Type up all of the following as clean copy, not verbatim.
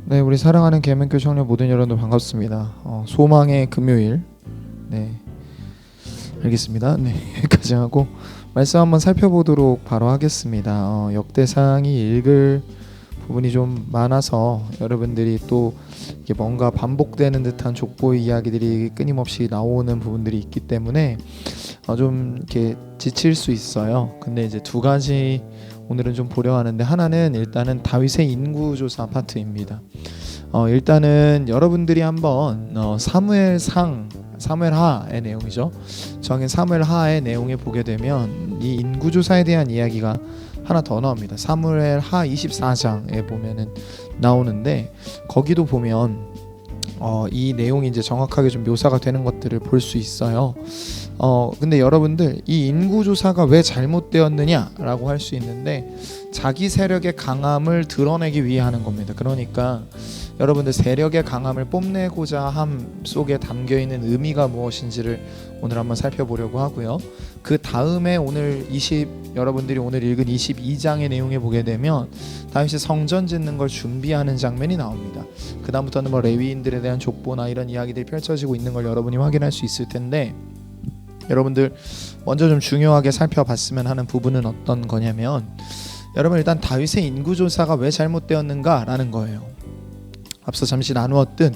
네, 우리 사랑하는 계명교 청년 모든 여러분들 반갑습니다. 소망의 금요일. 네, 알겠습니다. 네, 여기까지 하고 말씀 한번 살펴보도록 바로 하겠습니다. 역대상이 읽을 부분이 좀 많아서 여러분들이 또 이게 뭔가 반복되는 듯한 족보의 이야기들이 끊임없이 나오는 부분들이 있기 때문에 좀 이렇게 지칠 수 있어요. 근데 이제 두 가지 오늘은 좀 보려 하는데, 하나는 일단은 다윗의 인구조사 파트입니다. 일단은 여러분들이 한번 사무엘하의 내용이죠. 정인 사무엘하의 내용에 보게 되면 이 인구조사에 대한 이야기가 하나 더 나옵니다. 사무엘하 24장에 보면은 나오는데, 거기도 보면 이 내용이 이제 정확하게 좀 묘사가 되는 것들을 볼 수 있어요. 근데 여러분들, 이 인구조사가 왜 잘못되었느냐라고 할 수 있는데, 자기 세력의 강함을 드러내기 위해 하는 겁니다. 그러니까 여러분들, 세력의 강함을 뽐내고자 함 속에 담겨있는 의미가 무엇인지를 오늘 한번 살펴보려고 하고요. 그 다음에 여러분들이 오늘 읽은 22장의 내용에 보게 되면 다윗이 성전 짓는 걸 준비하는 장면이 나옵니다. 그 다음부터는 레위인들에 대한 족보나 이런 이야기들이 펼쳐지고 있는 걸 여러분이 확인할 수 있을 텐데, 여러분들 먼저 좀 중요하게 살펴봤으면 하는 부분은 어떤 거냐면, 여러분 일단 다윗의 인구조사가 왜 잘못되었는가라는 거예요. 앞서 잠시 나누었던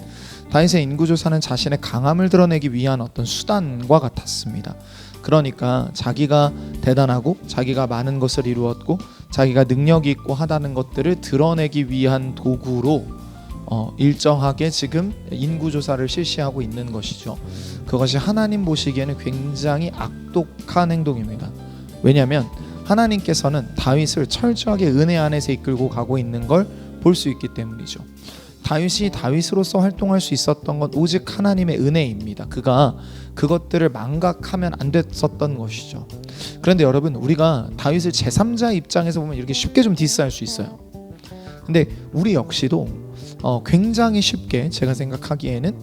다윗의 인구조사는 자신의 강함을 드러내기 위한 어떤 수단과 같았습니다. 그러니까 자기가 대단하고 자기가 많은 것을 이루었고 자기가 능력이 있고 하다는 것들을 드러내기 위한 도구로 일정하게 지금 인구조사를 실시하고 있는 것이죠. 그것이 하나님 보시기에는 굉장히 악독한 행동입니다. 왜냐하면 하나님께서는 다윗을 철저하게 은혜 안에서 이끌고 가고 있는 걸 볼 수 있기 때문이죠. 다윗이 다윗으로서 활동할 수 있었던 건 오직 하나님의 은혜입니다. 그가 그것들을 망각하면 안 됐었던 것이죠. 그런데 여러분, 우리가 다윗을 제3자 입장에서 보면 이렇게 쉽게 좀 디스할 수 있어요. 근데 우리 역시도 굉장히 쉽게, 제가 생각하기에는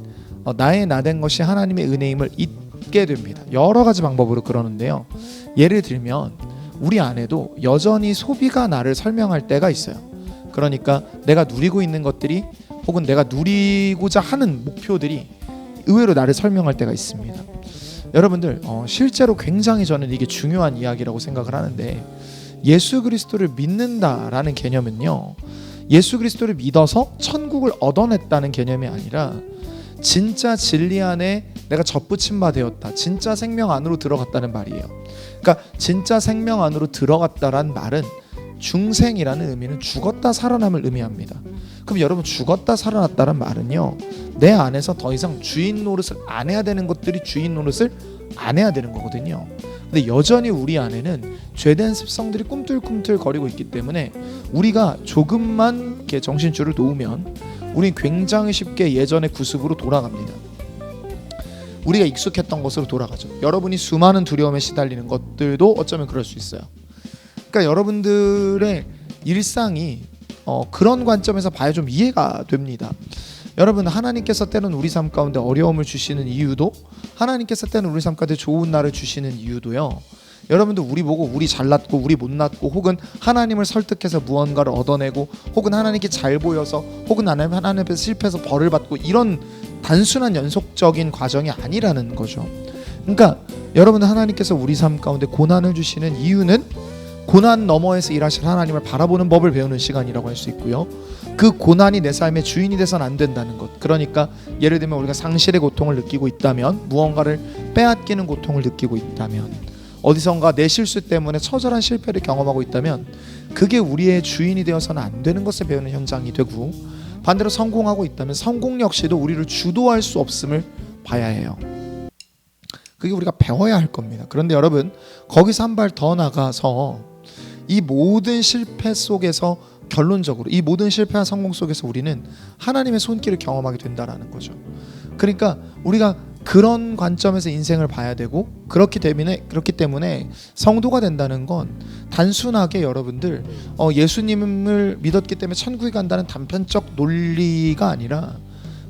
나의 나된 것이 하나님의 은혜임을 잊게 됩니다. 여러 가지 방법으로 그러는데요. 예를 들면 우리 안에도 여전히 소비가 나를 설명할 때가 있어요. 그러니까 내가 누리고 있는 것들이, 혹은 내가 누리고자 하는 목표들이 의외로 나를 설명할 때가 있습니다. 여러분들, 실제로 굉장히 저는 이게 중요한 이야기라고 생각을 하는데, 예수 그리스도를 믿는다라는 개념은요, 예수 그리스도를 믿어서 천국을 얻어냈다는 개념이 아니라 진짜 진리 안에 내가 접붙임 바 되었다, 진짜 생명 안으로 들어갔다는 말이에요. 그러니까 진짜 생명 안으로 들어갔다란 말은 중생이라는 의미는 죽었다 살아남을 의미합니다. 그럼 여러분, 죽었다 살아났다는 말은요, 내 안에서 더 이상 주인 노릇을 안 해야 되는 것들이 주인 노릇을 안 해야 되는 거거든요. 근데 여전히 우리 안에는 죄된 습성들이 꿈틀꿈틀 거리고 있기 때문에 우리가 조금만 이렇게 정신줄을 놓으면 우리는 굉장히 쉽게 예전의 구습으로 돌아갑니다. 우리가 익숙했던 것으로 돌아가죠. 여러분이 수많은 두려움에 시달리는 것들도 어쩌면 그럴 수 있어요. 그러니까 여러분들의 일상이 그런 관점에서 봐야 좀 이해가 됩니다. 여러분, 하나님께서 때는 우리 삶 가운데 어려움을 주시는 이유도, 하나님께서 때는 우리 삶 가운데 좋은 날을 주시는 이유도요, 여러분들 우리 보고 우리 잘났고 우리 못났고, 혹은 하나님을 설득해서 무언가를 얻어내고, 혹은 하나님께 잘 보여서, 혹은 하나님 앞에서 실패해서 벌을 받고, 이런 단순한 연속적인 과정이 아니라는 거죠. 그러니까 여러분들, 하나님께서 우리 삶 가운데 고난을 주시는 이유는 고난 너머에서 일하실 하나님을 바라보는 법을 배우는 시간이라고 할 수 있고요. 그 고난이 내 삶의 주인이 돼서는 안 된다는 것. 그러니까 예를 들면 우리가 상실의 고통을 느끼고 있다면, 무언가를 빼앗기는 고통을 느끼고 있다면, 어디선가 내 실수 때문에 처절한 실패를 경험하고 있다면, 그게 우리의 주인이 되어서는 안 되는 것을 배우는 현장이 되고, 반대로 성공하고 있다면 성공 역시도 우리를 주도할 수 없음을 봐야 해요. 그게 우리가 배워야 할 겁니다. 그런데 여러분, 거기서 한 발 더 나가서 이 모든 실패 속에서, 결론적으로 이 모든 실패와 성공 속에서 우리는 하나님의 손길을 경험하게 된다라는 거죠. 그러니까 우리가 그런 관점에서 인생을 봐야 되고, 그렇기 때문에 성도가 된다는 건 단순하게 여러분들 예수님을 믿었기 때문에 천국에 간다는 단편적 논리가 아니라,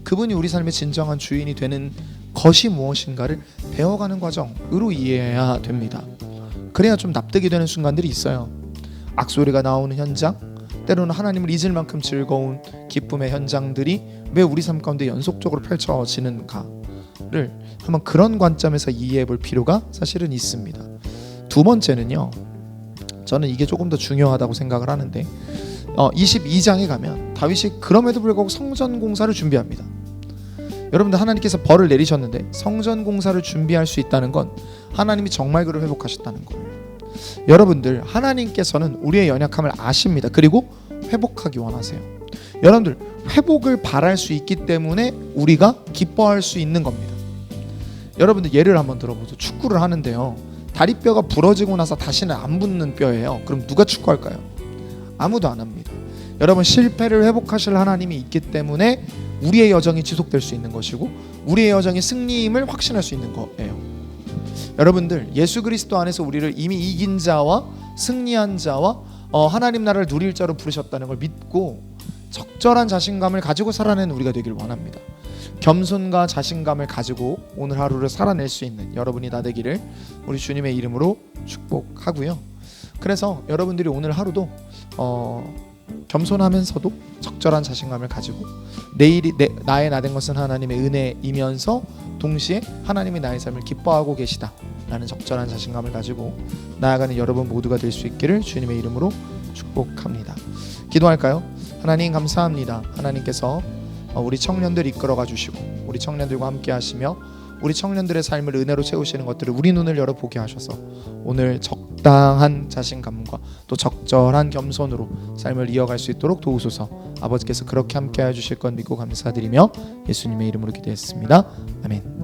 그분이 우리 삶의 진정한 주인이 되는 것이 무엇인가를 배워가는 과정으로 이해해야 됩니다. 그래야 좀 납득이 되는 순간들이 있어요. 악소리가 나오는 현장, 때로는 하나님을 잊을 만큼 즐거운 기쁨의 현장들이 왜 우리 삶 가운데 연속적으로 펼쳐지는가를 한번 그런 관점에서 이해해 볼 필요가 사실은 있습니다. 두 번째는요, 저는 이게 조금 더 중요하다고 생각을 하는데 22장에 가면 다윗이 그럼에도 불구하고 성전 공사를 준비합니다. 여러분들, 하나님께서 벌을 내리셨는데 성전 공사를 준비할 수 있다는 건 하나님이 정말 그를 회복하셨다는 거예요. 여러분들, 하나님께서는 우리의 연약함을 아십니다. 그리고 회복하기 원하세요. 여러분들, 회복을 바랄 수 있기 때문에 우리가 기뻐할 수 있는 겁니다. 여러분들, 예를 한번 들어보죠. 축구를 하는데요, 다리뼈가 부러지고 나서 다시는 안 붙는 뼈예요. 그럼 누가 축구할까요? 아무도 안 합니다. 여러분, 실패를 회복하실 하나님이 있기 때문에 우리의 여정이 지속될 수 있는 것이고 우리의 여정이 승리임을 확신할 수 있는 거예요. 여러분들, 예수 그리스도 안에서 우리를 이미 이긴 자와 승리한 자와 하나님 나라를 누릴 자로 부르셨다는 걸 믿고 적절한 자신감을 가지고 살아내는 우리가 되길 원합니다. 겸손과 자신감을 가지고 오늘 하루를 살아낼 수 있는 여러분이 다 되기를 우리 주님의 이름으로 축복하고요. 그래서 여러분들이 오늘 하루도 겸손하면서도 적절한 자신감을 가지고 내일이 나의 나 된 것은 하나님의 은혜이면서 동시에 하나님이 나의 삶을 기뻐하고 계시다라는 적절한 자신감을 가지고 나아가는 여러분 모두가 될 수 있기를 주님의 이름으로 축복합니다. 기도할까요? 하나님, 감사합니다. 하나님께서 우리 청년들 이끌어가 주시고 우리 청년들과 함께 하시며 우리 청년들의 삶을 은혜로 채우시는 것들을 우리 눈을 열어보게 하셔서 오늘 적당한 자신감과 또 적절한 겸손으로 삶을 이어갈 수 있도록 도우소서. 아버지께서 그렇게 함께 해주실 건 믿고 감사드리며 예수님의 이름으로 기도했습니다. 아멘.